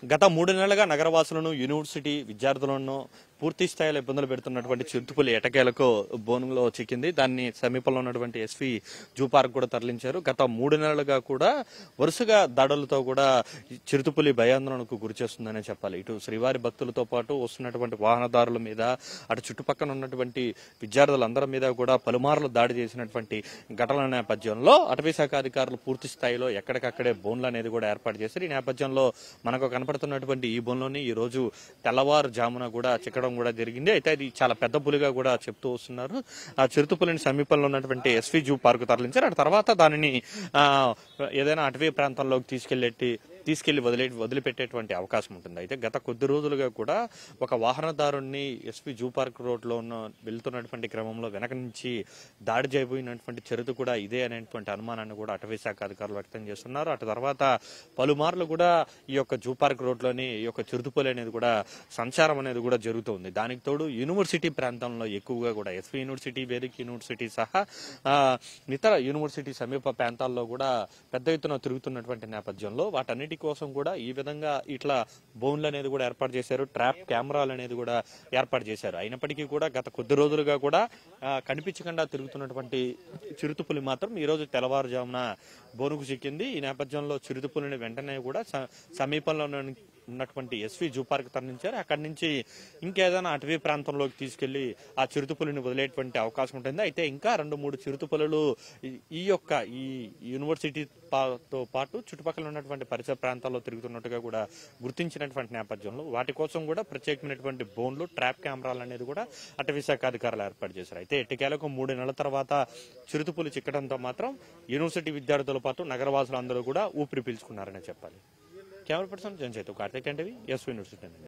గత 3 నెలలుగా నగరవాసులను యూనివర్సిటీ విద్యార్థులను పూర్తి స్థాయిలో ఇబ్బందులు పెడుతున్నటువంటి చిరుతపులి ఎటకేలకు బోనులో చిక్కింది. దాన్ని సమీపంలో ఉన్నటువంటి ఎస్వి జూ పార్క్ కూడా తరలించారు. గత 3 నెలలుగా కూడా వరుసగా దాడులతో కూడా చిరుతపులి భయాందోళనకు గురిచేస్తుందనే చెప్పాలి. ఇటు శ్రీవారి భక్తులతో పాటు వస్తున్నటువంటి వాహనదారుల మీద, అటు చుట్టుపక్కల ఉన్నటువంటి విద్యార్థులందరి మీద కూడా పలుమార్లు దాడి చేసినటువంటి ఘటనల నేపథ్యంలో అటవీ శాఖ అధికారులు పూర్తి స్థాయిలో ఎక్కడికక్కడే బోన్లు అనేది కూడా ఏర్పాటు చేశారు. ఈ నేపథ్యంలో మనకు కనపడుతున్నటువంటి ఈ బోన్లోని ఈ రోజు తెల్లవారుజామున కూడా చిక్కడం కూడా జరిగింది. అయితే అది చాలా పెద్ద పులిగా కూడా చెప్తూ వస్తున్నారు. ఆ చిరుతపులిని సమీపంలో ఉన్నటువంటి ఎస్వి జూ పార్క్ తరలించారు. ఆ తర్వాత దానిని ఏదైనా అటవీ ప్రాంతంలోకి తీసుకెళ్లి వదిలిపెట్టేటువంటి అవకాశం ఉంటుంది. అయితే గత కొద్ది రోజులుగా కూడా ఒక వాహనదారుణ్ణి ఎస్పీ జూ పార్క్ రోడ్లో వెళ్తున్నటువంటి క్రమంలో వెనక నుంచి దాడి చేయబోయినటువంటి చరిత్ర కూడా ఇదే అనేటువంటి అనుమానాన్ని కూడా అటవీ శాఖ అధికారులు వ్యక్తం చేస్తున్నారు. అటు తర్వాత పలుమార్లు కూడా ఈ యొక్క జూ పార్క్ రోడ్లోని ఈ యొక్క చిరుతపులి అనేది కూడా సంచారం అనేది కూడా జరుగుతుంది. దానికి తోడు యూనివర్సిటీ ప్రాంతంలో ఎక్కువగా కూడా ఎస్పీ యూనివర్సిటీ, బేరిక్ యూనివర్సిటీ సహా ఇతర యూనివర్సిటీ సమీప ప్రాంతాల్లో కూడా పెద్ద ఎత్తున తిరుగుతున్నటువంటి నేపథ్యంలో వాటన్నిటి కోసం కూడా ఈ విధంగా ఇట్లా బోన్లు అనేది కూడా ఏర్పాటు చేశారు. ట్రాప్ కెమెరాలు అనేది కూడా ఏర్పాటు చేశారు. అయినప్పటికీ కూడా గత కొద్ది రోజులుగా కూడా కనిపించకుండా తిరుగుతున్నటువంటి చిరుతపులి మాత్రం ఈ రోజు తెల్లవారుజామున బోనుకు చిక్కింది. ఈ నేపథ్యంలో చిరుతపులిని వెంటనే కూడా సమీపంలో ఉన్నటువంటి ఎస్వి జూ పార్క్ తరలించారు. అక్కడి నుంచి ఇంకేదైనా అటవీ ప్రాంతంలోకి తీసుకెళ్లి ఆ చిరుతపులిని వదిలేటువంటి అవకాశం ఉంటుంది. అయితే ఇంకా 2-3 చిరుతపులులు ఈ యూనివర్సిటీతో పాటు చుట్టుపక్కల ఉన్నటువంటి పరిసర ప్రాంతాల్లో తిరుగుతున్నట్టుగా కూడా గుర్తించినటువంటి నేపథ్యంలో వాటి కోసం కూడా ప్రత్యేకమైనటువంటి బోన్లు, ట్రాప్ కెమెరాలు అనేది కూడా అటవీ శాఖ అధికారులు ఏర్పాటు చేశారు. అయితే ఎట్టకేలకు 3 నెలల తర్వాత చిరుతపులి చిక్కడంతో మాత్రం యూనివర్సిటీ విద్యార్థులతో పాటు నగరవాసులు అందరూ కూడా ఊపిరి పీల్చుకున్నారనే చెప్పాలి. కెమెరా పర్సన్ జన్ చైతు, కార్తిక్ ఎన్టీవీ, ఎస్వి యూనివర్సిటీ.